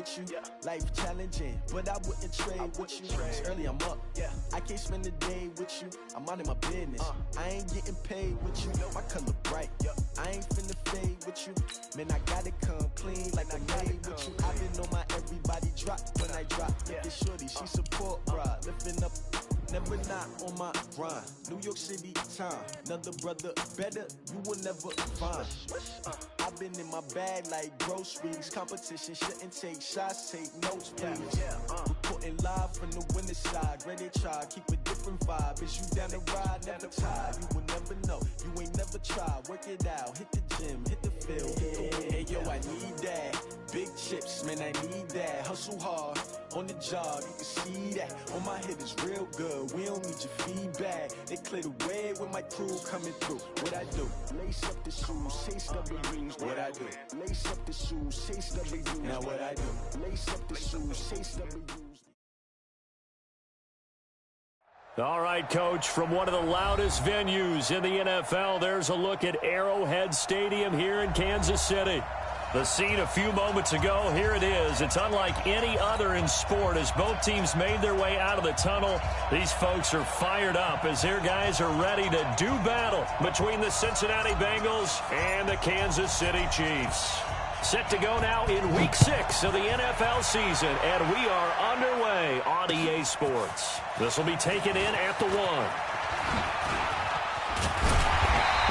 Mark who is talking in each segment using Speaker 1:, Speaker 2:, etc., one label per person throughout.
Speaker 1: with you. Life challenging, but I wouldn't trade with you. It's early, I'm up. I can't spend the day with you. I'm out of my business. I ain't getting paid with you. My color bright. I ain't finna fade with you. Man, I gotta come clean like I made with you. I've been on my everybody drop when I drop. Look at shorty, she support ride. Lifting up, never not on my grind. New York City time. Another brother better, you will never find. I've been in my bag like groceries. Competition shouldn't take shots, take notes, please. Reporting live from the winner side. Ready to try, keep a different vibe. Is you down the ride, never tired. You will never know, you ain't never tried. Work it out, hit the gym, hit the field. Hey yo, I need that. Big chips, man, I need that. Hustle hard, on the job, you can see that. On my head is real good, we don't need your feedback. They clear the way with my crew coming through. What I do? Lace up the shoes, chase W's. What I do? Lace up the shoes, chase W's. Now what I do? Lace up the shoes, chase W's.
Speaker 2: All right, Coach, from one of the loudest venues in the NFL, there's a look at Arrowhead Stadium here in Kansas City. The scene a few moments ago, here it is. It's unlike any other in sport as both teams made their way out of the tunnel. These folks are fired up as their guys are ready to do battle between the Cincinnati Bengals and the Kansas City Chiefs. Set to go now in week 6 of the NFL season, and we are underway on EA Sports. This will be taken in at the 1.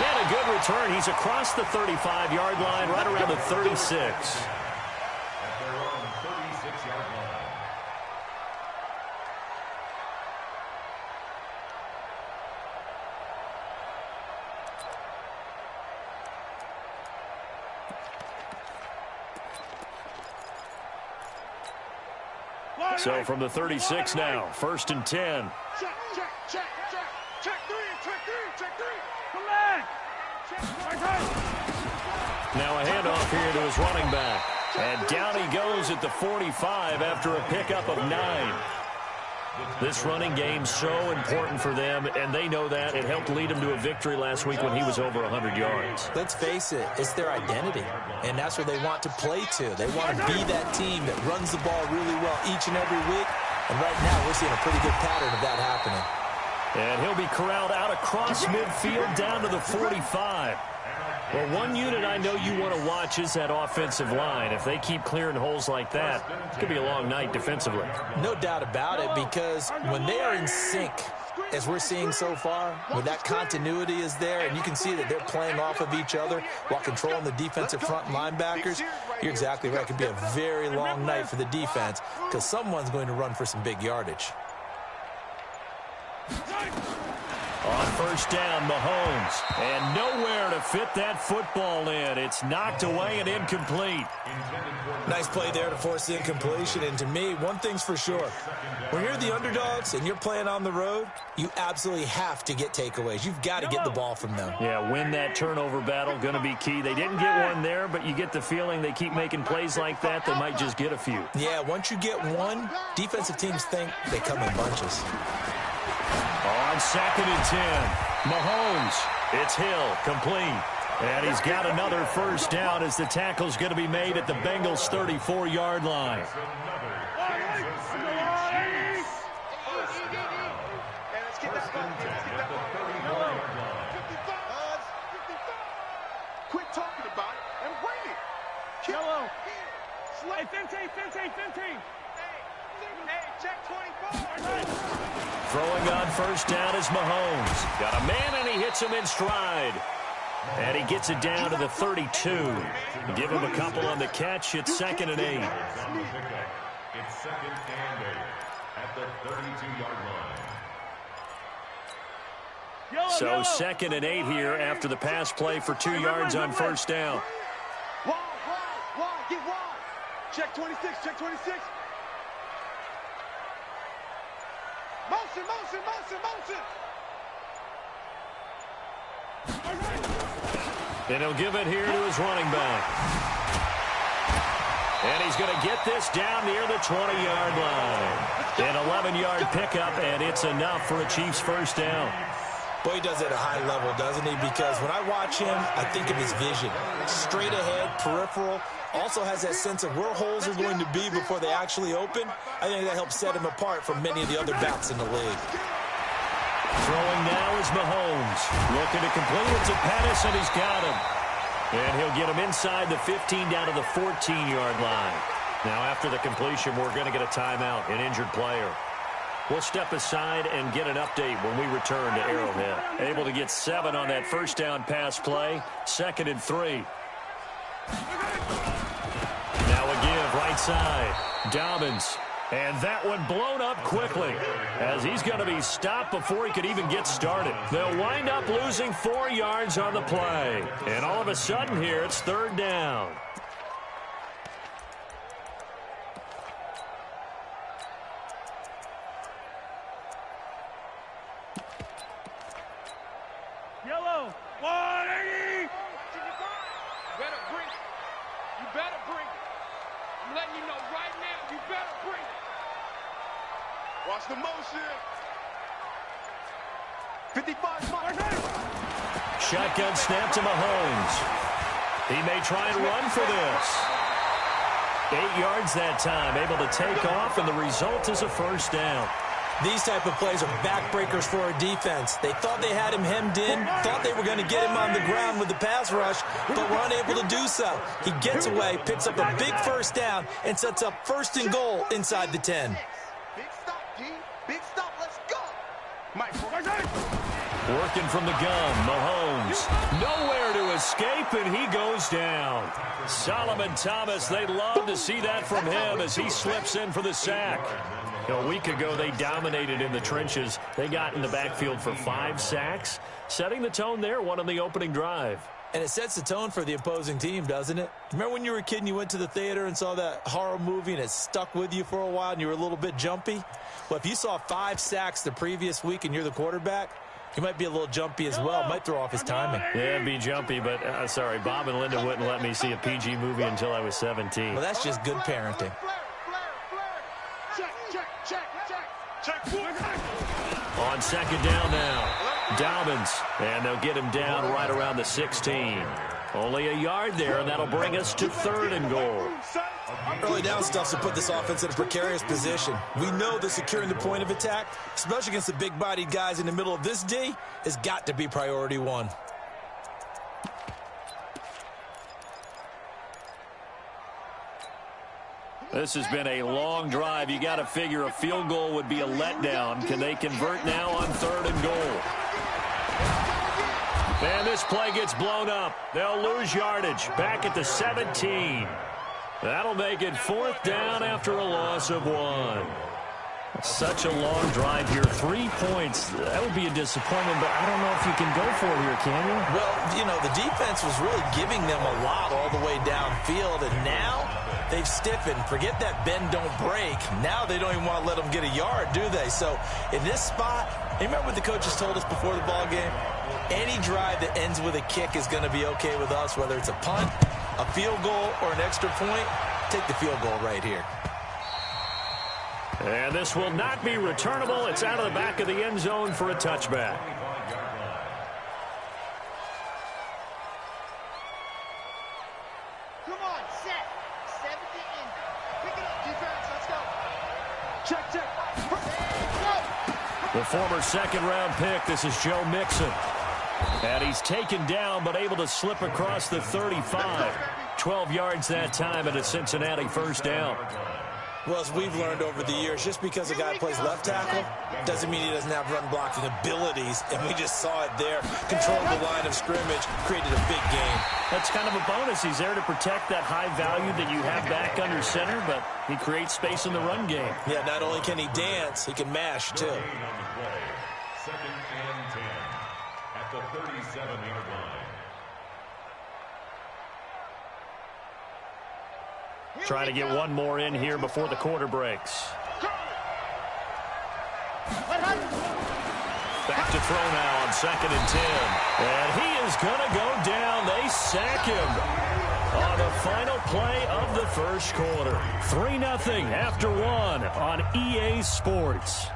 Speaker 2: And a good return. He's across the 35-yard line, right around the 36.
Speaker 3: At their own 36-yard line.
Speaker 2: So from the 36 now, 1st and 10.
Speaker 4: Check, check, check, check. Check three. Come back.
Speaker 2: Now a handoff here to his running back. And down he goes at the 45 after a pickup of 9. This running game's so important for them, and they know that. It helped lead them to a victory last week when he was over 100 yards.
Speaker 5: Let's face it, it's their identity, and that's where they want to play to. They want to be that team that runs the ball really well each and every week, and right now we're seeing a pretty good pattern of that happening.
Speaker 2: And he'll be corralled out across midfield down to the 45. Well, one unit I know you want to watch is that offensive line. If they keep clearing holes like that, it could be a long night defensively.
Speaker 5: No doubt about it, because when they are in sync, as we're seeing so far, when that continuity is there, and you can see that they're playing off of each other while controlling the defensive front linebackers, you're exactly right. It could be a very long night for the defense because someone's going to run for some big yardage.
Speaker 2: On 1st down, Mahomes. And nowhere to fit that football in. It's knocked away and incomplete.
Speaker 5: Nice play there to force the incompletion. And to me, one thing's for sure. When you're the underdogs and you're playing on the road, you absolutely have to get takeaways. You've got to get the ball from them.
Speaker 2: Yeah, win that turnover battle, going to be key. They didn't get one there, but you get the feeling they keep making plays like that, they might just get a few.
Speaker 5: Yeah, once you get one, defensive teams think they come in bunches.
Speaker 2: On 2nd and 10, Mahomes. It's Hill, complete. And he's got another 1st down as the tackle's going to be made at the Bengals' 34-yard line.
Speaker 4: Quit talking about it and bring it. Yellow. Hey, 15. Hey, check 24.
Speaker 2: Throwing on 1st down is Mahomes. Got a man, and he hits him in stride. And he gets it down to the 32. Give him a couple on the catch. It's 2nd and 8.
Speaker 3: It's 2nd and 8 at the 32-yard line.
Speaker 2: So 2nd and 8 here after the pass play for 2 yards on 1st down.
Speaker 4: Wide, get wide. Check 26. Motion.
Speaker 2: And he'll give it here to his running back. And he's going to get this down near the 20-yard line. An 11-yard pickup, and it's enough for a Chiefs 1st down.
Speaker 5: Boy, he does it at a high level, doesn't he? Because when I watch him, I think of his vision. Straight ahead, peripheral, also has that sense of where holes are going to be before they actually open. I think that helps set him apart from many of the other backs in the league.
Speaker 2: Throwing now is Mahomes. Looking to complete it to Pettis, and he's got him. And he'll get him inside the 15 down to the 14-yard line. Now, after the completion, we're going to get a timeout, an injured player. We'll step aside and get an update when we return to Arrowhead. Able to get 7 on that first down pass play. 2nd and 3. Now a give right side. Dobbins. And that one blown up quickly as he's going to be stopped before he could even get started. They'll wind up losing 4 yards on the play. And all of a sudden here, it's 3rd down.
Speaker 4: Yellow, 180. You better bring it. You better bring it. I'm letting you know right now, you better bring it. Watch the motion. 55 yards.
Speaker 2: Shotgun snap to Mahomes. He may try and run for this. 8 yards that time, able to take off, and the result is a 1st down.
Speaker 5: These type of plays are backbreakers for a defense. They thought they had him hemmed in, thought they were going to get him on the ground with the pass rush, but were unable to do so. He gets away, picks up a big 1st down, and sets up 1st and goal inside the 10.
Speaker 4: Big stop, G. Big stop. Let's go. Mike.
Speaker 2: Working from the gun, Mahomes. Nowhere to escape, and he goes down. Solomon Thomas, they'd love to see that from him as he slips in for the sack. A week ago, they dominated in the trenches. They got in the backfield for 5 sacks, setting the tone there, one on the opening drive.
Speaker 5: And it sets the tone for the opposing team, doesn't it? Remember when you were a kid and you went to the theater and saw that horror movie and it stuck with you for a while and you were a little bit jumpy? Well, if you saw 5 sacks the previous week and you're the quarterback, you might be a little jumpy as well. Might throw off his timing.
Speaker 2: Yeah, it'd be jumpy, but sorry, Bob and Linda wouldn't let me see a PG movie until I was 17.
Speaker 5: Well, that's just good parenting.
Speaker 2: On 2nd down now, Dobbins, and they'll get him down right around the 16. Only a yard there, and that'll bring us to 3rd and goal.
Speaker 5: Early down stuff to put this offense in a precarious position. We know that securing the point of attack, especially against the big-bodied guys in the middle of this D, has got to be priority 1.
Speaker 2: This has been a long drive. You got to figure a field goal would be a letdown. Can they convert now on 3rd and goal? And this play gets blown up. They'll lose yardage. Back at the 17. That'll make it 4th down after a loss of 1. Such a long drive here. 3 points. That would be a disappointment, but I don't know if you can go for it here, can you?
Speaker 5: Well, you know, the defense was really giving them a lot all the way downfield, and now they've stiffened. Forget that bend, don't break. Now they don't even want to let them get a yard, do they? So in this spot, you remember what the coaches told us before the ball game? Any drive that ends with a kick is going to be okay with us, whether it's a punt, a field goal, or an extra point. Take the field goal right here.
Speaker 2: And this will not be returnable. It's out of the back of the end zone for a touchback.
Speaker 4: Come on, set. 70 in. Pick it up, defense. Let's go. Check, check.
Speaker 2: The former 2nd-round pick, this is Joe Mixon. And he's taken down, but able to slip across the 35. 12 yards that time, and a Cincinnati 1st down.
Speaker 5: Well, as we've learned over the years, just because a guy plays left tackle doesn't mean he doesn't have run-blocking abilities, and we just saw it there. Controlled the line of scrimmage, created a big game.
Speaker 2: That's kind of a bonus. He's there to protect that high value that you have back under center, but he creates space in the run game.
Speaker 5: Yeah, not only can he dance, he can mash, too.
Speaker 3: 2nd and 10 at the 37-yard line.
Speaker 2: Trying to get one more in here before the quarter breaks. Back to throw now on 2nd and 10. And he is going to go down. They sack him on the final play of the 1st quarter. 3-0 after 1 on EA Sports.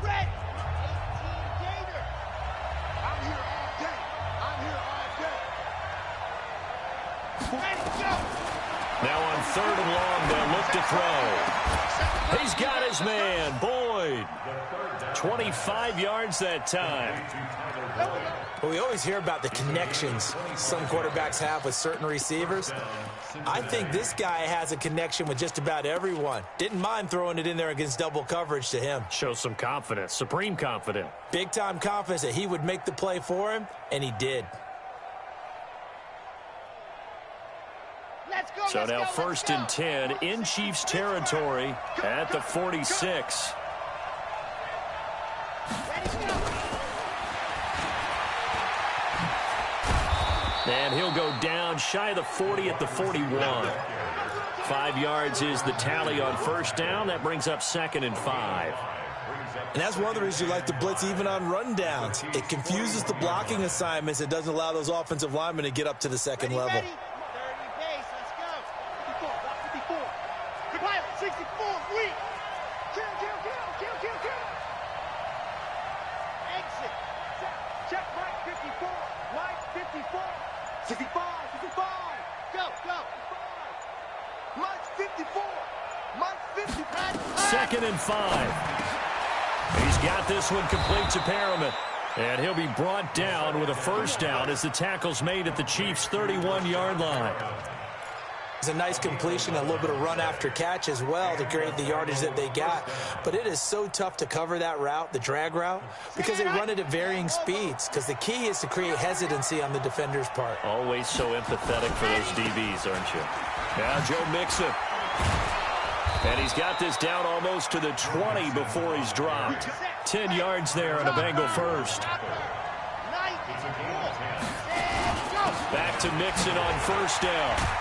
Speaker 4: Red 18 Gator. I'm here all day. I'm here all day.
Speaker 2: and long. They'll look to throw. He's got his man, Boyd. 25 yards that time.
Speaker 5: Well, we always hear about the connections some quarterbacks have with certain receivers. I think this guy has a connection with just about everyone. Didn't mind throwing it in there against double coverage to him.
Speaker 2: Shows some confidence, supreme confidence.
Speaker 5: Big-time confidence that he would make the play for him, and he did.
Speaker 2: So now 1st and 10 in Chiefs territory at the 46. And he'll go down shy of the 40 at the 41. 5 yards is the tally on 1st down. That brings up 2nd and 5.
Speaker 5: And that's one of the reasons you like to blitz even on rundowns. It confuses the blocking assignments. It doesn't allow those offensive linemen to get up to the second level.
Speaker 4: 64, weak. Kill. Exit. Check Mike 54. Mike 54. 65. Go. Mike 54. Mike 55.
Speaker 2: 2nd and 5. He's got this one complete to Perriman. And he'll be brought down with a 1st down as the tackle's made at the Chiefs' 31-yard line.
Speaker 5: It's a nice completion, a little bit of run after catch as well to create the yardage that they got. But it is so tough to cover that route, the drag route, because they run it at varying speeds. Because the key is to create hesitancy on the defender's part.
Speaker 2: Always so empathetic for those DBs, aren't you? Now Joe Mixon. And he's got this down almost to the 20 before he's dropped. 10 yards there on a Bengal 1st. Back to Mixon on 1st down.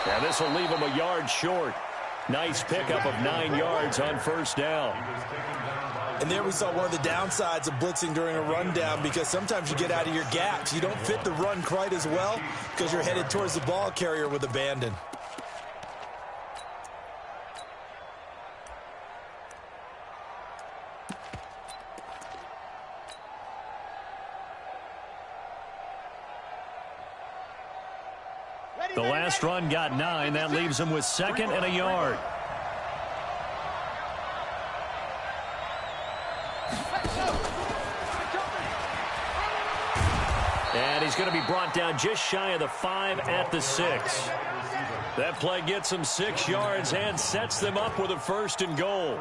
Speaker 2: And this will leave him a yard short. Nice pickup of 9 yards on 1st down.
Speaker 5: And there we saw one of the downsides of blitzing during a rundown, because sometimes you get out of your gaps. You don't fit the run quite as well because you're headed towards the ball carrier with abandon.
Speaker 2: The last run got 9. That leaves him with 2nd and a yard. And he's going to be brought down just shy of the 5 at the 6. That play gets him 6 yards and sets them up with a 1st and goal.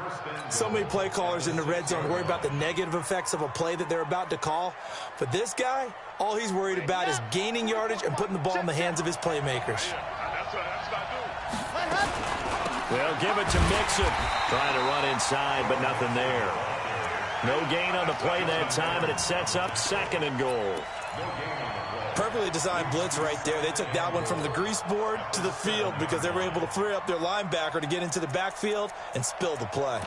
Speaker 5: So many play callers in the red zone worry about the negative effects of a play that they're about to call. But this guy, all he's worried about is gaining yardage and putting the ball in the hands of his playmakers.
Speaker 2: They'll give it to Mixon. Trying to run inside, but nothing there. No gain on the play that time, and it sets up 2nd and goal.
Speaker 5: Perfectly designed blitz right there. They took that one from the grease board to the field because they were able to free up their linebacker to get into the backfield and spill the play.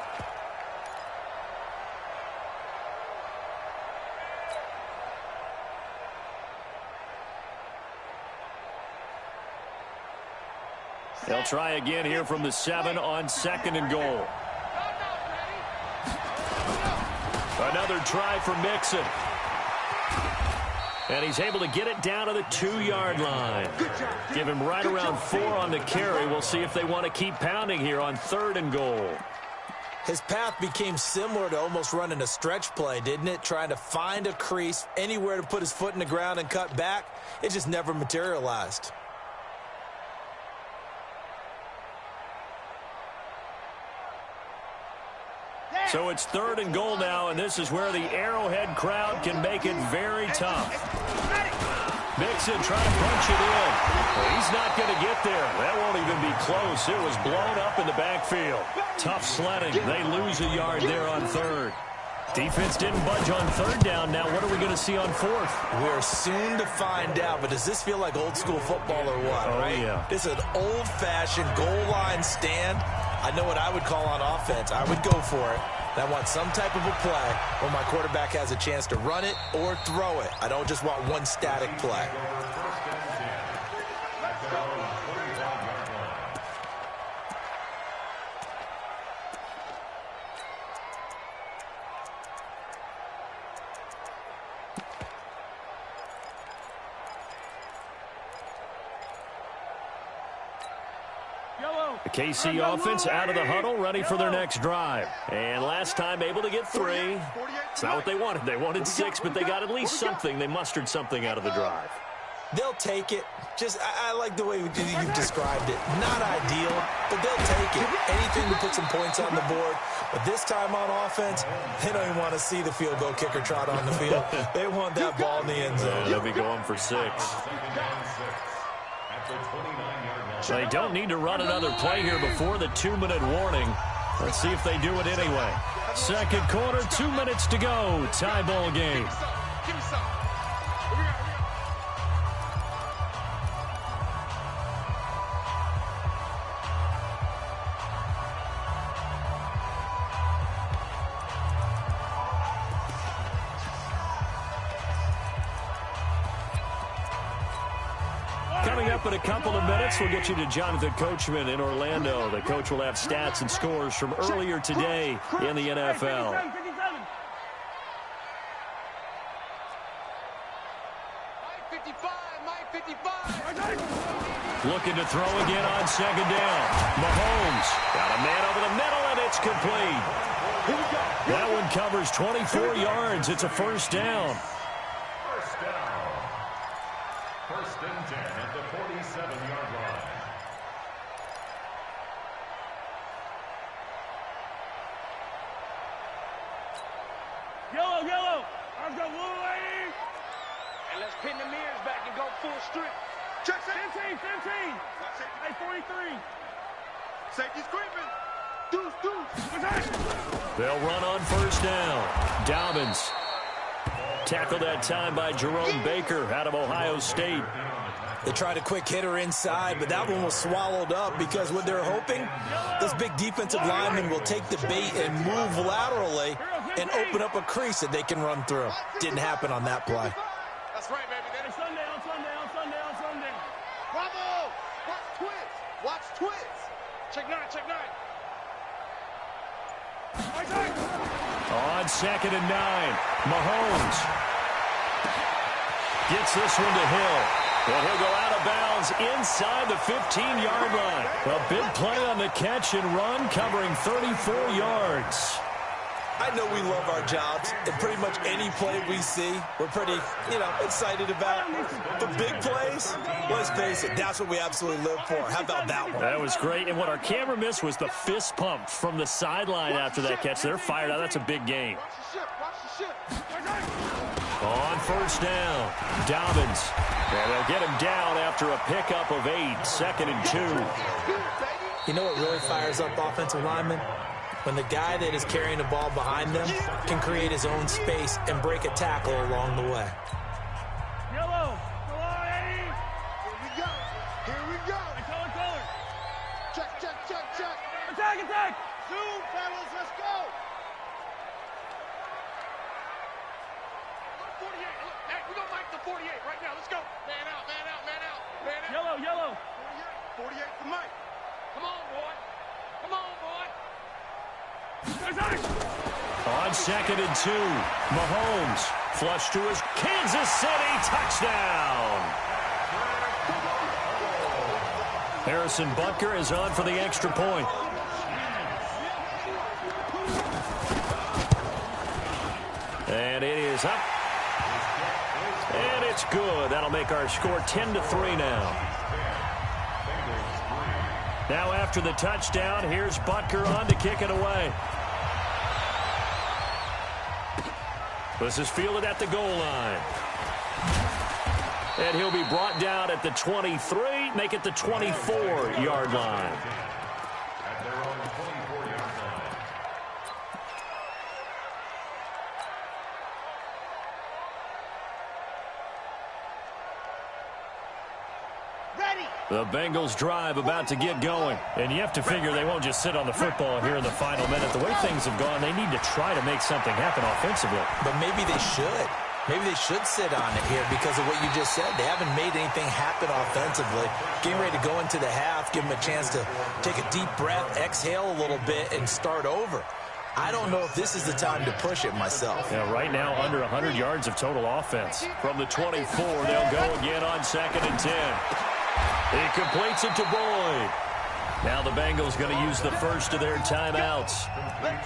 Speaker 2: They'll try again here from the 7 on 2nd and goal. Another try for Mixon. And he's able to get it down to the 2-yard line. Give him right around 4 on the carry. We'll see if they want to keep pounding here on 3rd and goal.
Speaker 5: His path became similar to almost running a stretch play, didn't it? Trying to find a crease, anywhere to put his foot in the ground and cut back. It just never materialized.
Speaker 2: So it's 3rd and goal now, and this is where the Arrowhead crowd can make it very tough. Mixon trying to punch it in. Well, he's not going to get there. That won't even be close. It was blown up in the backfield. Tough sledding. They lose a yard there on 3rd. Defense didn't budge on 3rd down. Now what are we going to see on 4th?
Speaker 5: We're soon to find out, but does this feel like old school football or what?
Speaker 2: Oh,
Speaker 5: right?
Speaker 2: Yeah.
Speaker 5: This is an old-fashioned goal line stand. I know what I would call on offense. I would go for it. I want some type of a play where my quarterback has a chance to run it or throw it. I don't just want one static play.
Speaker 2: The KC offense out of the huddle, ready for their next drive. And last time able to get 3. It's not what they wanted. They wanted 6, but they got at least something. They mustered something out of the drive.
Speaker 5: They'll take it. I like the way you've described it. Not ideal, but they'll take it. Anything to put some points on the board. But this time on offense, they don't even want to see the field goal kicker trot on the field. They want that ball in the end zone.
Speaker 2: Yeah, they'll be going for 6. They don't need to run another play here before the 2-minute warning. Let's see if they do it anyway. Second quarter, 2 minutes to go. Tie ball game.
Speaker 4: Give me some.
Speaker 2: Coming up in a couple of minutes, we'll get you to Jonathan Coachman in Orlando. The coach will have stats and scores from earlier today in the NFL. Looking to throw again on second down. Mahomes got a man over the middle, and it's complete. That one covers 24 yards. It's a first down.
Speaker 3: First and 10 at the 47-yard line.
Speaker 4: Yellow. I've got blue lady. And let's pin the mirrors back and go full strip. Check 15. Hey, 43. Safety's creeping. Deuce.
Speaker 2: They'll run on first down. Dobbins. Tackled that time by Jerome Baker out of Ohio State.
Speaker 5: They tried a quick hitter inside, but that one was swallowed up because what they're hoping, this big defensive lineman will take the bait and move laterally and open up a crease that they can run through. Didn't happen on that play.
Speaker 4: That's right, baby. That is Sunday. Bravo! Watch twins. Check 9.
Speaker 2: On second and 9, Mahomes gets this one to Hill. And he'll go out of bounds inside the 15-yard line. A big play on the catch and run, covering 34 yards.
Speaker 5: I know we love our jobs, and pretty much any play we see, we're pretty, excited about. The big plays, let's face it, that's what we absolutely live for. How about that one?
Speaker 2: That was great, and what our camera missed was the fist pump from the sideline after that catch. They're fired out. That's a big game. On first down, Dobbins. And they'll get him down after a pickup of 8, 2nd and 2.
Speaker 5: You know what really fires up offensive linemen? When the guy that is carrying the ball behind them can create his own space and break a tackle along the way.
Speaker 4: Yellow. Come on, Eddie. Here we go. Color. Check. Attack. Zoom, fellas. Let's go. 48. Hey, we're going to make the 48 right now. Let's go. Man out. Yellow. 48 for Mike. Come on, boy.
Speaker 2: On second and 2, Mahomes flush to his Kansas City touchdown. Harrison Butker is on for the extra point. And it is up. And it's good. That'll make our score 10-3 now. Now after the touchdown, here's Butker on to kick it away. This is fielded at the goal line. And he'll be brought down at the 23, make it the 24-yard line.
Speaker 3: At their own 24-yard line.
Speaker 2: The Bengals drive about to get going. And you have to figure they won't just sit on the football here in the final minute. The way things have gone, they need to try to make something happen offensively.
Speaker 5: But maybe they should. Maybe they should sit on it here because of what you just said. They haven't made anything happen offensively. Getting ready to go into the half, give them a chance to take a deep breath, exhale a little bit, and start over. I don't know if this is the time to push it myself.
Speaker 2: Yeah, right now, under 100 yards of total offense. From the 24, they'll go again on second and 10. He completes it to Boyd. Now the Bengals going to use the first of their timeouts,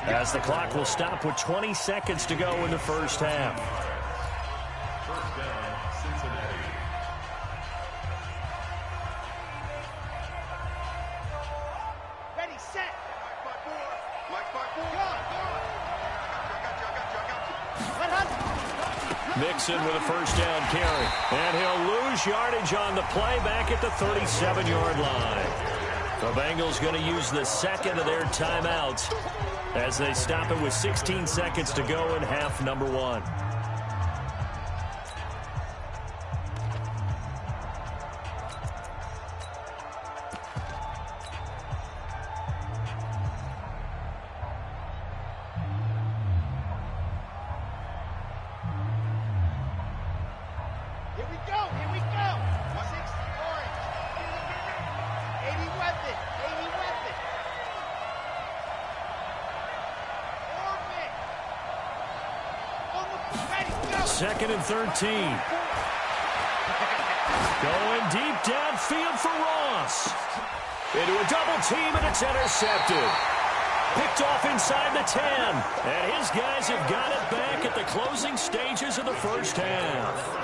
Speaker 2: as the clock will stop with 20 seconds to go in the first half.
Speaker 3: First down, Cincinnati.
Speaker 4: Ready, set.
Speaker 2: Mixon with a first down carry, and he'll lose yardage on the play back at the 37-yard line. The Bengals going to use the second of their timeouts as they stop it with 16 seconds to go in half number one.
Speaker 4: Here we go. 60 orange. 80 weapon.
Speaker 2: Second and 13. Going deep downfield for Ross. Into a double team, and it's intercepted. Picked off inside the 10. And his guys have got it back at the closing stages of the first half.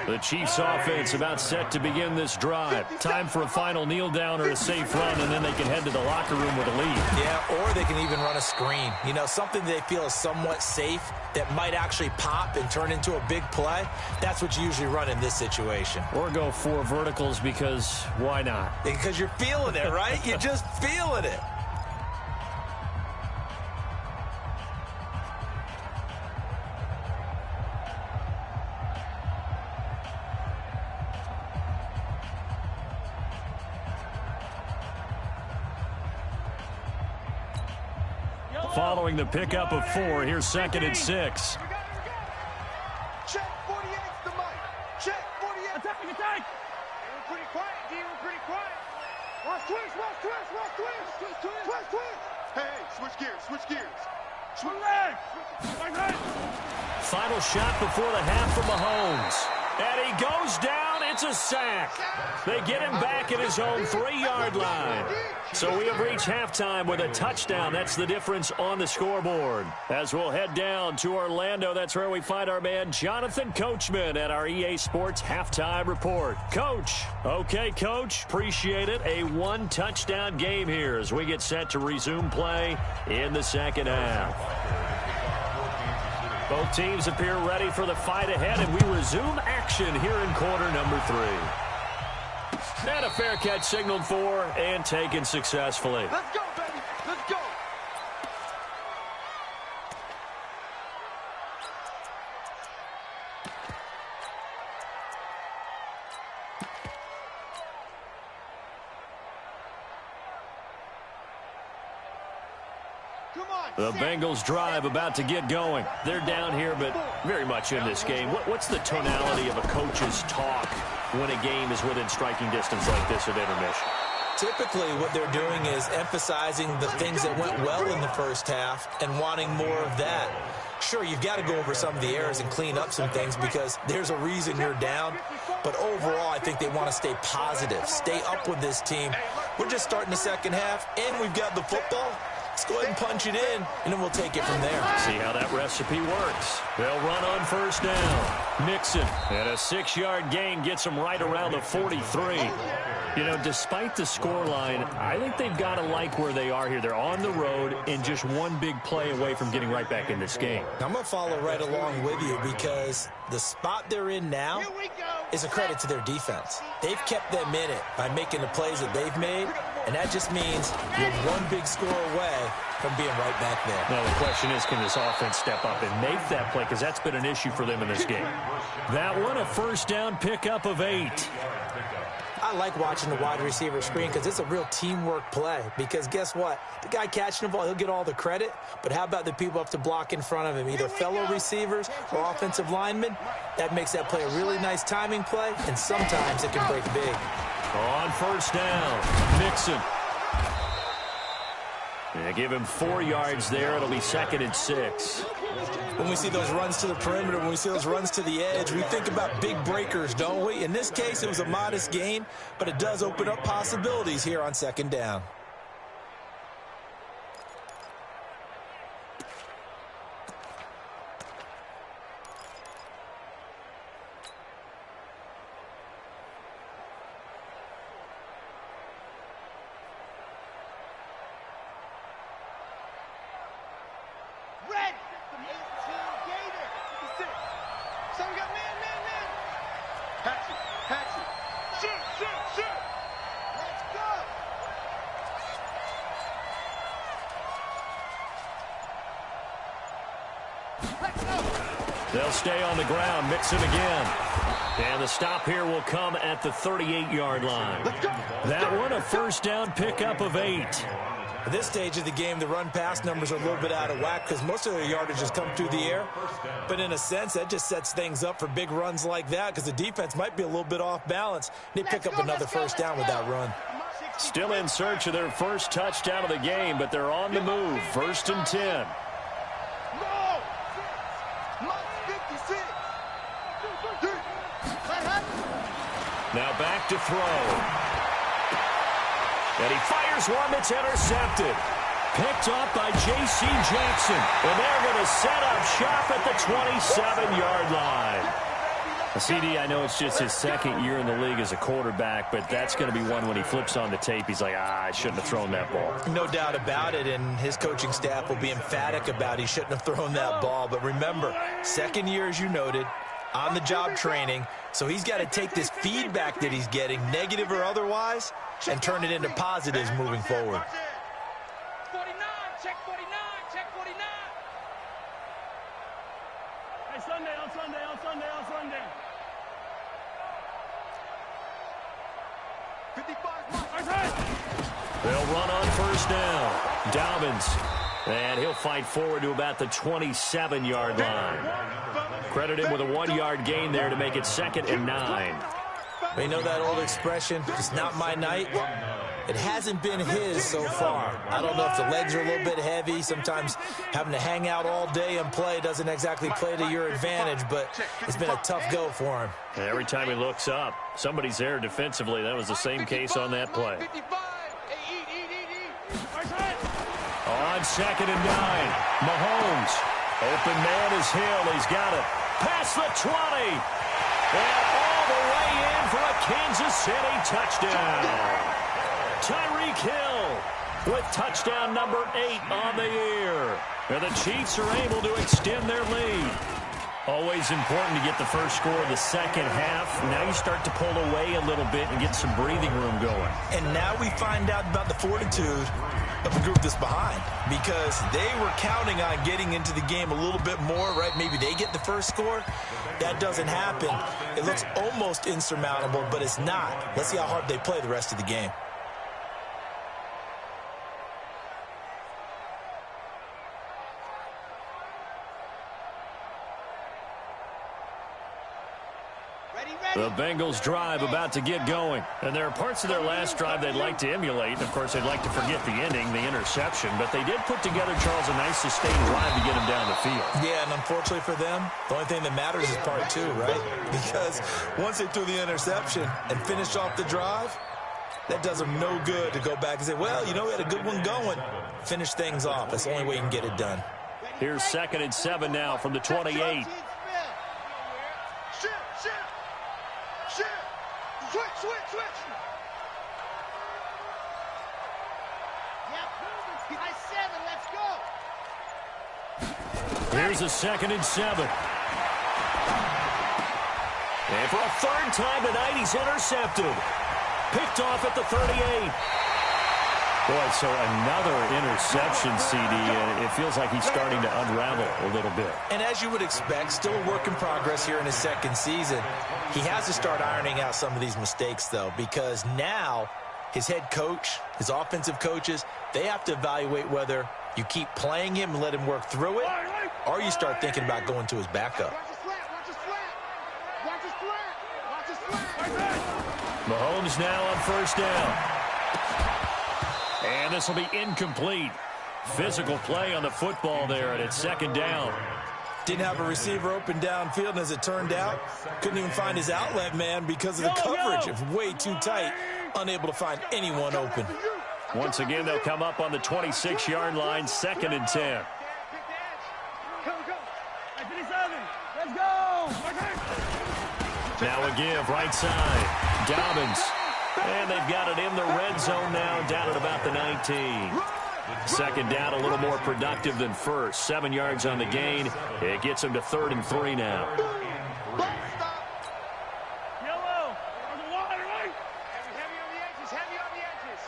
Speaker 2: The Chiefs offense about set to begin this drive. Time for a final kneel down or a safe run, and then they can head to the locker room with a lead.
Speaker 5: Yeah, or they can even run a screen. You know, something they feel is somewhat safe that might actually pop and turn into a big play. That's what you usually run in this situation.
Speaker 2: Or go 4 verticals, because why not?
Speaker 5: Because you're feeling it, right? You're just feeling it.
Speaker 2: Following the pickup of 4, here's second and 6.
Speaker 4: Check 48's the mic. Check 48. Attack. We're pretty quiet, D. We're pretty quiet. Watch twist. Hey, switch gears. Switch leg.
Speaker 2: Final shot before the half from Mahomes. And he goes down. It's a sack. They get him back at his own 3-yard line. So we have reached halftime with a touchdown. That's the difference on the scoreboard. As we'll head down to Orlando, that's where we find our man Jonathan Coachman at our EA Sports Halftime Report. Coach. Okay, Coach. Appreciate it. A 1-touchdown game here as we get set to resume play in the second half. Both teams appear ready for the fight ahead, and we resume action here in quarter number 3. And a fair catch signaled for and taken successfully.
Speaker 4: Let's go, baby. Let's go.
Speaker 2: The Bengals drive about to get going. They're down here, but very much in this game. What's the tonality of a coach's talk when a game is within striking distance like this at intermission?
Speaker 5: Typically, what they're doing is emphasizing the things that went well in the first half and wanting more of that. Sure, you've got to go over some of the errors and clean up some things because there's a reason you're down. But overall, I think they want to stay positive, stay up with this team. We're just starting the second half, and we've got the football. Let's go ahead and punch it in, and then we'll take it from there.
Speaker 2: See how that recipe works. They'll run on first down. Mixon, and a 6-yard gain gets them right around the 43. You know, despite the scoreline, I think they've got to like where they are here. They're on the road and just one big play away from getting right back in this game.
Speaker 5: I'm going to follow right along with you because the spot they're in now is a credit to their defense. They've kept them in it by making the plays that they've made, and that just means you're one big score away from being right back there.
Speaker 2: Now, the question is, can this offense step up and make that play? Because that's been an issue for them in this game. That one, a first down pickup of 8.
Speaker 5: I like watching the wide receiver screen because it's a real teamwork play. Because guess what? The guy catching the ball, he'll get all the credit. But how about the people up to block in front of him, either fellow receivers or offensive linemen? That makes that play a really nice timing play, and sometimes it can break big.
Speaker 2: On first down, Mixon. They give him 4 yards there. It'll be 2nd and 6.
Speaker 5: When we see those runs to the perimeter, when we see those runs to the edge, we think about big breakers, don't we? In this case, it was a modest gain, but it does open up possibilities here on 2nd down.
Speaker 2: They'll stay on the ground, mix it again. And the stop here will come at the 38-yard line. That one, a 1st down pickup of 8.
Speaker 5: At this stage of the game, the run-pass numbers are a little bit out of whack because most of their yardage has come through the air. But in a sense, that just sets things up for big runs like that because the defense might be a little bit off balance. They pick up another 1st down with that run.
Speaker 2: Still in search of their first touchdown of the game, but they're on the move. 1st and 10. Now back to throw. And he fires one that's intercepted. Picked up by J.C. Jackson. And they're going to set up shop at the 27-yard line. CD, I know it's just his 2nd year in the league as a quarterback, but that's going to be one when he flips on the tape. He's like, I shouldn't have thrown that ball.
Speaker 5: No doubt about it, and his coaching staff will be emphatic about he shouldn't have thrown that ball. But remember, 2nd year, as you noted, on-the-job training, so he's got to take this feedback that he's getting, negative or otherwise, and turn it into positives moving forward.
Speaker 4: 49, check 49, check 49. Hey, Sunday, on Sunday, on Sunday, on Sunday. 55.
Speaker 2: They'll run on 1st down. Dobbins. And he'll fight forward to about the 27-yard line. Credit him with a 1-yard gain there to make it 2nd and 9.
Speaker 5: You know that old expression, it's not my night? It hasn't been his so far. I don't know if the legs are a little bit heavy. Sometimes having to hang out all day and play doesn't exactly play to your advantage, but it's been a tough go for him.
Speaker 2: And every time he looks up, somebody's there defensively. That was the same case on that play. On 2nd and 9, Mahomes. Open man is Hill. He's got it. Past the 20. And all the way in for a Kansas City touchdown. Tyreek Hill with touchdown number 8 on the year. And the Chiefs are able to extend their lead. Always important to get the first score of the 2nd half. Now you start to pull away a little bit and get some breathing room going.
Speaker 5: And now we find out about the fortitude of the group that's behind, because they were counting on getting into the game a little bit more, right? Maybe they get the first score. That doesn't happen. It looks almost insurmountable, but it's not. Let's see how hard they play the rest of the game.
Speaker 2: The Bengals drive about to get going. And there are parts of their last drive they'd like to emulate. And, of course, they'd like to forget the ending, the interception. But they did put together, Charles, a nice sustained drive to get him down the field.
Speaker 5: Yeah, and unfortunately for them, the only thing that matters is part 2, right? Because once they threw the interception and finished off the drive, that does them no good to go back and say, well, you know, we had a good one going. Finish things off. That's the only way you can get it done.
Speaker 2: Here's 2nd and 7 now from the 28.
Speaker 4: Switch. Yep, high 7, let's go.
Speaker 2: Here's a 2nd and 7. And for a 3rd time tonight, he's intercepted. Picked off at the 38. Boy, so another interception, CD, and it feels like he's starting to unravel a little bit. And
Speaker 5: as you would expect, still a work in progress here in his 2nd season. He has to start ironing out some of these mistakes, though, because now his head coach, his offensive coaches, they have to evaluate whether you keep playing him and let him work through it, or you start thinking about going to his backup.
Speaker 2: Mahomes now on 1st down. And this will be incomplete. Physical play on the football there, and it's second down.
Speaker 5: Didn't have a receiver open downfield, and as it turned out, couldn't even find his outlet man because of the coverage. It was way too tight, unable to find anyone open.
Speaker 2: Once again, they'll come up on the 26-yard line, 2nd and 10.
Speaker 4: Let's go!
Speaker 2: Now a give, right side. Dobbins. And they've got it in the red zone now, down at about the 19. Second down, a little more productive than first. 7 yards on the gain. It gets them to 3rd and 3 now.
Speaker 4: Yellow! On the water, right? Heavy on the edges, heavy on the edges.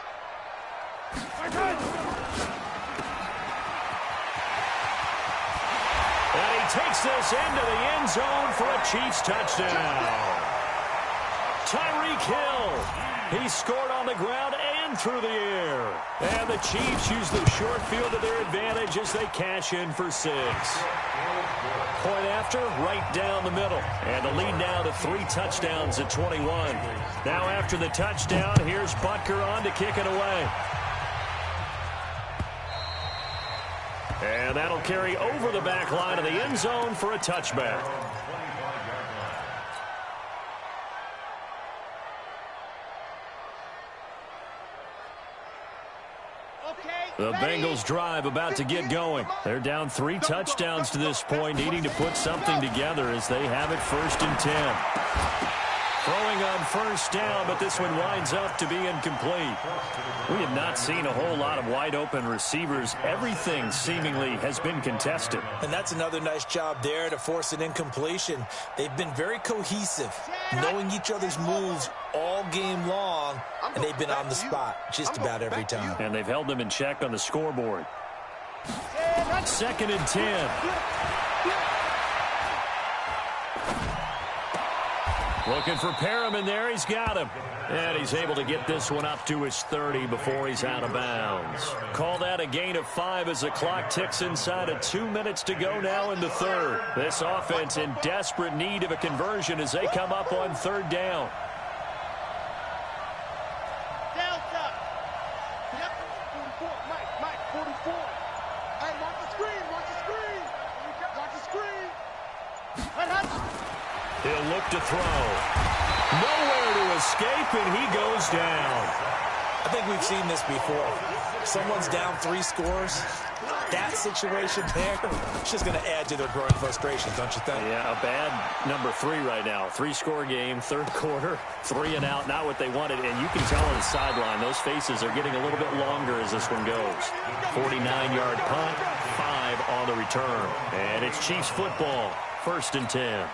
Speaker 2: And he takes this into the end zone for a Chiefs touchdown. Tyreek Hill. He scored on the ground and through the air. And the Chiefs use the short field to their advantage as they cash in for 6. Point after, right down the middle. And the lead now to 3 touchdowns at 21. Now after the touchdown, here's Butker on to kick it away. And that'll carry over the back line of the end zone for a touchback. The Bengals drive about to get going. They're down 3 touchdowns to this point, needing to put something together as they have it 1st and 10. Throwing on 1st down, but this one winds up to be incomplete. We have not seen a whole lot of wide-open receivers. Everything seemingly has been contested.
Speaker 5: And that's another nice job there to force an incompletion. They've been very cohesive, knowing each other's moves all game long, and they've been on the spot just about every time.
Speaker 2: And they've held them in check on the scoreboard. 2nd and 10. Looking for Perriman there. He's got him. And he's able to get this one up to his 30 before he's out of bounds. Call that a gain of 5 as the clock ticks inside of 2 minutes to go now in the 3rd. This offense in desperate need of a conversion as they come up on 3rd down.
Speaker 4: Delta. Yep. 44. Mike, 44. Hey, watch the screen. Watch the screen.
Speaker 2: He'll look to throw. Nowhere to escape, and he goes down.
Speaker 5: I think we've seen this before. Someone's down 3 scores. That situation there, it's just going to add to their growing frustration, don't you think?
Speaker 2: Yeah, a bad number 3 right now. 3-score game, 3rd quarter, 3 and out, not what they wanted. And you can tell on the sideline, those faces are getting a little bit longer as this one goes. 49-yard punt, 5 on the return. And it's Chiefs football, 1st and 10.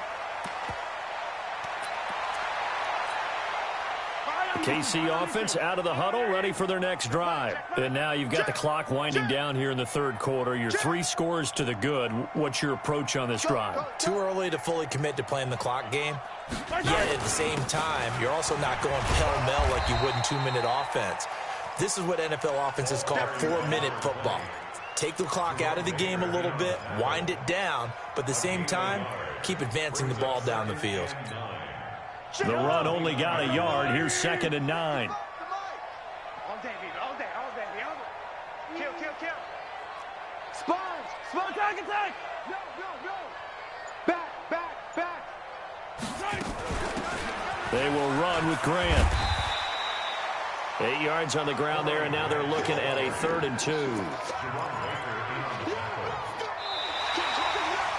Speaker 2: KC offense out of the huddle, ready for their next drive. And now you've got the clock winding down here in the 3rd quarter. You're 3 scores to the good. What's your approach on this drive?
Speaker 5: Too early to fully commit to playing the clock game. Yet at the same time, you're also not going pell-mell like you would in 2-minute offense. This is what NFL offenses call 4-minute football. Take the clock out of the game a little bit, wind it down, but at the same time, keep advancing the ball down the field.
Speaker 2: The run only got a yard. Here's 2nd and 9.
Speaker 4: All day, baby. Kill. Spawn, attack. Go. Back.
Speaker 2: They will run with Grant. 8 yards on the ground there, and now they're looking at a 3rd and 2.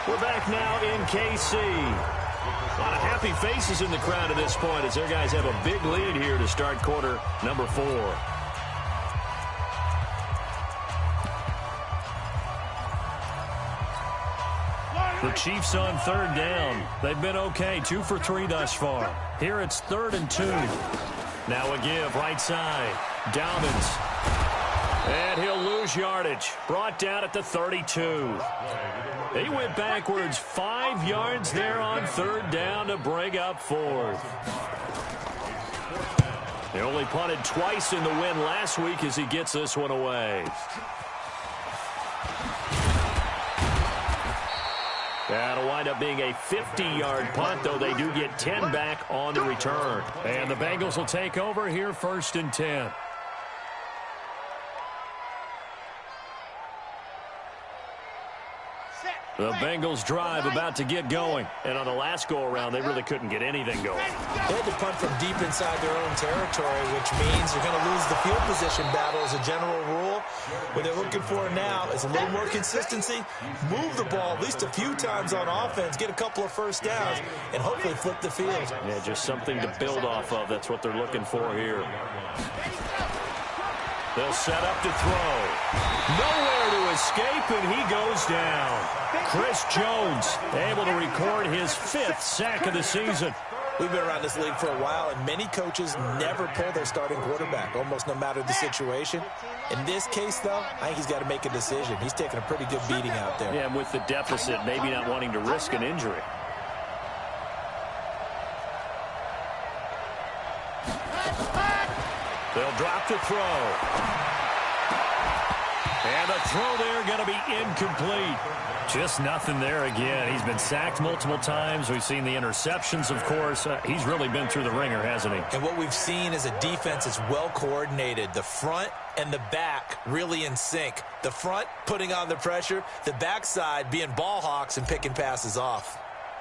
Speaker 2: We're back now in KC. A lot of happy faces in the crowd at this point as their guys have a big lead here to start quarter number 4. The Chiefs on 3rd down. They've been okay, 2 for 3 thus far. Here it's 3rd and 2. Now a give, right side. Dobbins. And he'll lose yardage. Brought down at the 32. He went backwards 5 yards there on 3rd down to bring up 4th. They only punted twice in the win last week as he gets this one away. That'll wind up being a 50-yard punt, though they do get 10 back on the return. And the Bengals will take over here 1st and 10. The Bengals drive about to get going. And on the last go-around, they really couldn't get anything going.
Speaker 5: They had to punt from deep inside their own territory, which means you're going to lose the field position battle as a general rule. What they're looking for now is a little more consistency, move the ball at least a few times on offense, get a couple of first downs, and hopefully flip the field.
Speaker 2: Yeah, just something to build off of. That's what they're looking for here. They'll set up to throw. Nowhere to escape, and he goes down. Chris Jones able to record his 5th sack of the season.
Speaker 5: We've been around this league for a while, and many coaches never pull their starting quarterback, almost no matter the situation. In this case, though, I think he's got to make a decision. He's taking a pretty good beating out there.
Speaker 2: Yeah, and with the deficit, maybe not wanting to risk an injury. They'll drop to throw. And the throw there going to be incomplete. Just nothing there again. He's been sacked multiple times. We've seen the interceptions, of course. He's really been through the ringer, hasn't he?
Speaker 5: And what we've seen is a defense that's well coordinated. The front and the back really in sync. The front putting on the pressure. The backside being ball hawks and picking passes off.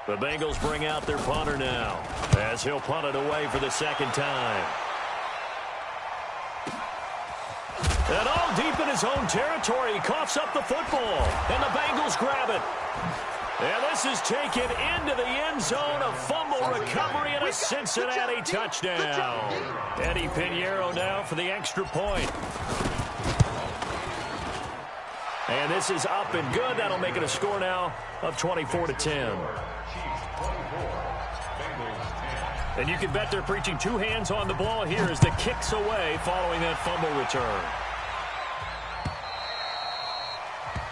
Speaker 2: The Bengals bring out their punter now as he'll punt it away for the second time. And all deep in his own territory, he coughs up the football, and the Bengals grab it. And this is taken into the end zone, a fumble recovery, and a Cincinnati touchdown. Eddie Pinheiro now for the extra point. And this is up and good. That'll make it a score now of 24-10. And you can bet they're preaching 2 hands on the ball here as the kick's away following that fumble return.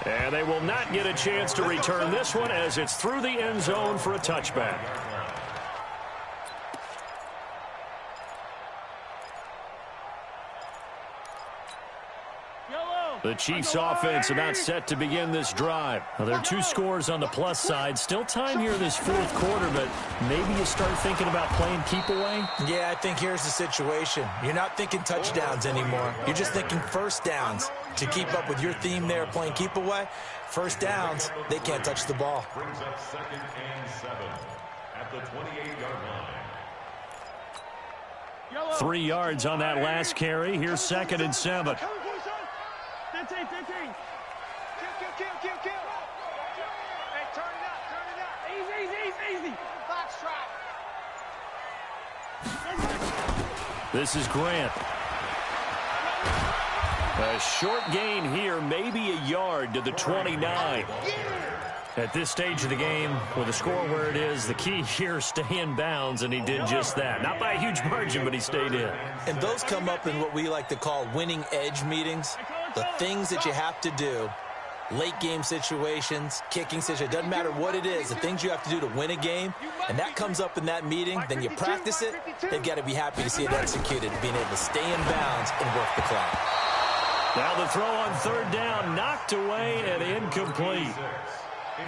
Speaker 2: And they will not get a chance to return this one as it's through the end zone for a touchback. The Chiefs offense about set to begin this drive. Now, there are 2 scores on the plus side. Still time here in this 4th quarter, but maybe you start thinking about playing keep away?
Speaker 5: Yeah, I think here's the situation. You're not thinking touchdowns anymore. You're just thinking first downs. To keep up with your theme there, playing keep away, first downs, they can't touch the ball.
Speaker 3: Brings up 2nd and 7 at the 28-yard line.
Speaker 2: 3 yards on that last carry. Here's 2nd and 7.
Speaker 4: 15. Kill. Hey, turn it up. Easy. Box trap.
Speaker 2: This is Grant. A short gain here, maybe a yard to the 29. At this stage of the game, with the score where it is, the key here, stay in bounds, and he did just that. Not by a huge margin, but he stayed in.
Speaker 5: And those come up in what we like to call winning edge meetings. The things that you have to do, late game situations, kicking situations, doesn't matter what it is, the things you have to do to win a game, and that comes up in that meeting, then you practice it, they've got to be happy to see it executed, being able to stay in bounds and work the clock.
Speaker 2: Now the throw on 3rd down, knocked away and incomplete.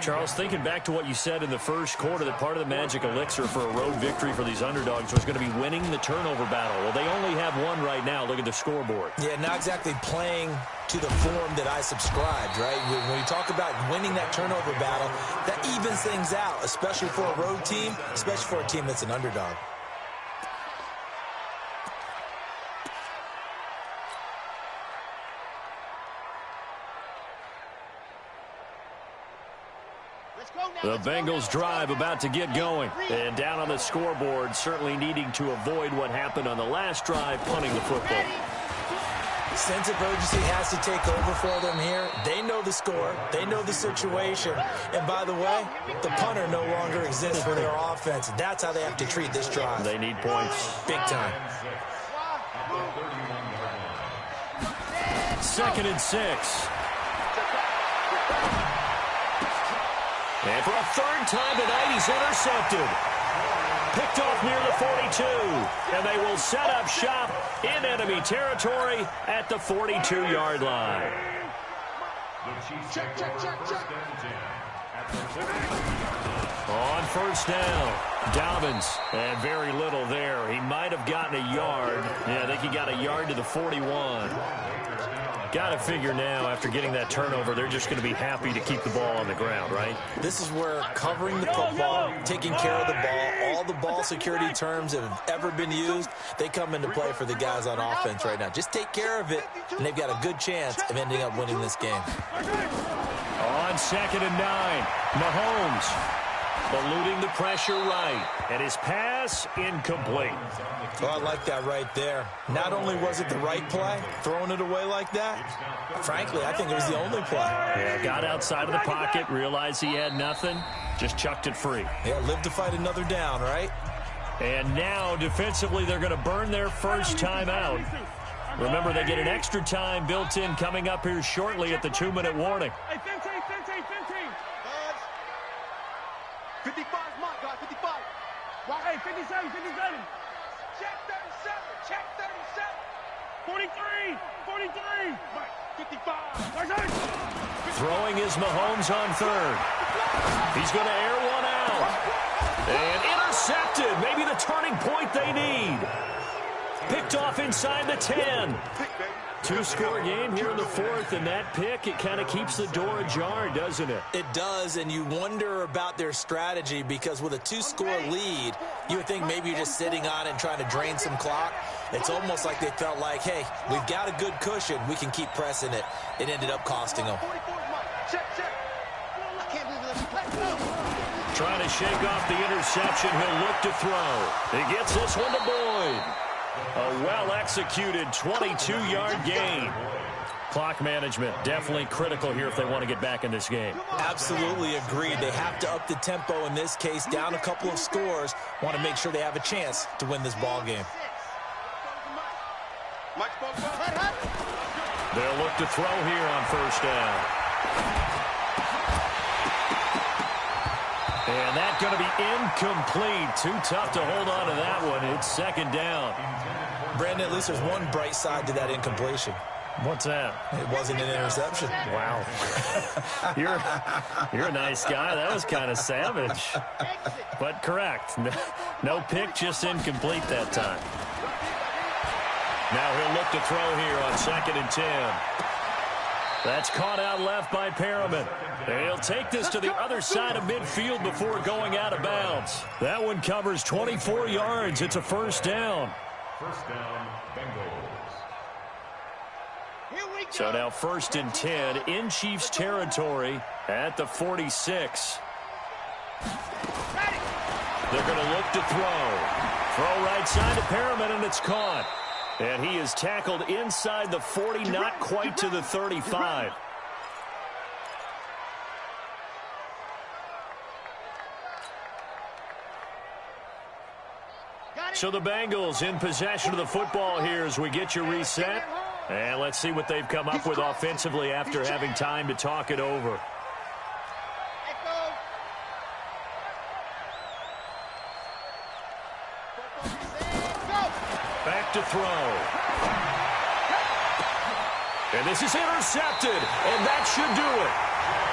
Speaker 2: Charles, thinking back to what you said in the first quarter, that part of the magic elixir for a road victory for these underdogs was going to be winning the turnover battle. Well, they only have one right now. Look at the scoreboard.
Speaker 5: Yeah, not exactly playing to the form that I subscribed, right? When you talk about winning that turnover battle, that evens things out, especially for a road team, especially for a team that's an underdog.
Speaker 2: The Bengals drive about to get going. And down on the scoreboard, certainly needing to avoid what happened on the last drive, punting the football.
Speaker 5: Sense of urgency has to take over for them here. They know the score. They know the situation. And by the way, the punter no longer exists for their offense. That's how they have to treat this drive.
Speaker 2: They need points.
Speaker 5: Big time.
Speaker 2: 2nd and 6. And for a 3rd time tonight, he's intercepted. Picked off near the 42. And they will set up shop in enemy territory at the 42-yard line.
Speaker 3: Check.
Speaker 2: On 1st down, Dobbins. And very little there. He might have gotten a yard. Yeah, I think he got a yard to the 41. Got to figure now, after getting that turnover, they're just going to be happy to keep the ball on the ground, right?
Speaker 5: This is where covering the football, taking care of the ball, all the ball security terms that have ever been used, they come into play for the guys on offense right now. Just take care of it, and they've got a good chance of ending up winning this game.
Speaker 2: On 2nd and 9, Mahomes eluding the pressure right, and his pass incomplete.
Speaker 5: Oh, I like that right there. Not only was it the right play, throwing it away like that, frankly, I think it was the only play.
Speaker 2: Yeah, got outside of the pocket, realized he had nothing, just chucked it free.
Speaker 5: Yeah, live to fight another down, right?
Speaker 2: And now, defensively, they're going to burn their first timeout. Remember, they get an extra time built in coming up here shortly at the 2-minute warning.
Speaker 4: 55 mark, guys, 55. Hey, 57. Check 37, check 37. 43. 55.
Speaker 2: Throwing is Mahomes on 3rd. He's going to air one out. And intercepted. Maybe the turning point they need. Picked off inside the 10. 2-score game here in the 4th, and that pick, it kind of keeps the door ajar, doesn't it?
Speaker 5: It does, and you wonder about their strategy because with a 2-score lead, you would think maybe you're just sitting on it and trying to drain some clock. It's almost like they felt like, hey, we've got a good cushion. We can keep pressing it. It ended up costing them.
Speaker 2: Trying to shake off the interception. He'll look to throw. He gets this one to Boyd. A well-executed 22-yard gain. Clock management definitely critical here if they want to get back in this game.
Speaker 5: Absolutely agreed. They have to up the tempo in this case, down a couple of scores. Want to make sure they have a chance to win this ball game.
Speaker 2: They'll look to throw here on 1st down. And that's going to be incomplete. Too tough to hold on to that one. It's 2nd down.
Speaker 5: Brandon, at least there's one bright side to that incompletion.
Speaker 2: What's that?
Speaker 5: It wasn't an interception.
Speaker 2: Wow. You're a nice guy. That was kind of savage. But correct. No pick, just incomplete that time. Now he'll look to throw here on 2nd and 10. That's caught out left by Perriman. He'll take this to the other side of midfield before going out of bounds. That one covers 24 yards. It's a 1st down.
Speaker 3: 1st down, Bengals.
Speaker 2: So now 1st and 10 in Chiefs territory at the 46. They're going to look to throw. Throw right side to Perriman, and it's caught. And he is tackled inside the 40, not quite to the 35. So the Bengals in possession of the football here as we get you reset. And let's see what they've come up with offensively after having time to talk it over. Back to throw. And this is intercepted, and that should do it.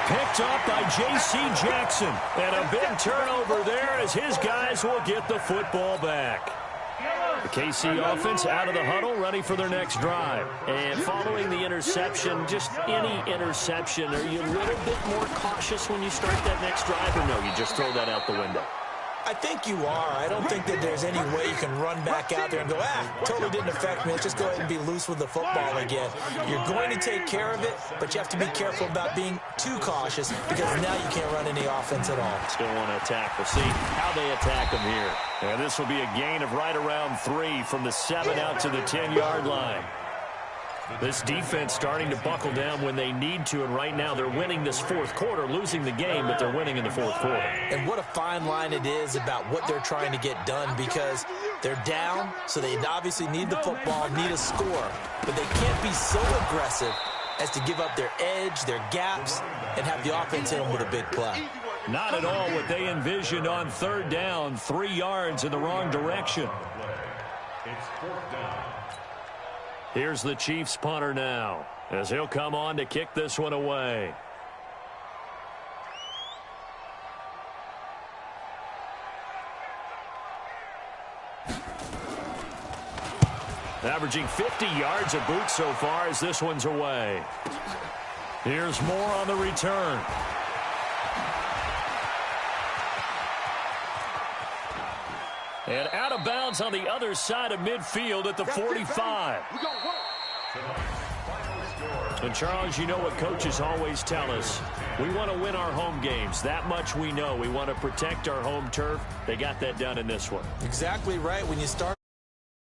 Speaker 2: Picked up by J.C. Jackson. And a big turnover there as his guys will get the football back. The KC offense out of the huddle, ready for their next drive. And following the interception, just any interception, are you a little bit more cautious when you start that next drive, or no, you just throw that out the window?
Speaker 5: I think you are. I don't think that there's any way you can run back out there and go, totally didn't affect me. Let's just go ahead and be loose with the football again. You're going to take care of it, but you have to be careful about being too cautious because now you can't run any offense at all.
Speaker 2: Still want to attack. We'll see how they attack them here. And this will be a gain of right around 3 from the 7 out to the 10-yard line. This defense starting to buckle down when they need to, and right now they're winning this 4th quarter, losing the game, but they're winning in the 4th quarter.
Speaker 5: And what a fine line it is about what they're trying to get done because they're down, so they obviously need the football, need a score, but they can't be so aggressive as to give up their edge, their gaps, and have the offense hit them with a big play.
Speaker 2: Not at all what they envisioned on 3rd down, 3 yards in the wrong direction.
Speaker 3: It's 4th down.
Speaker 2: Here's the Chiefs punter now as he'll come on to kick this one away. averaging 50 yards a boot so far as this one's away. Here's more on the return. And out of bounds on the other side of midfield at the 45. And, Charles, you know what coaches always tell us. We want to win our home games. That much we know. We want to protect our home turf. They got that done in this one.
Speaker 5: Exactly right. When you start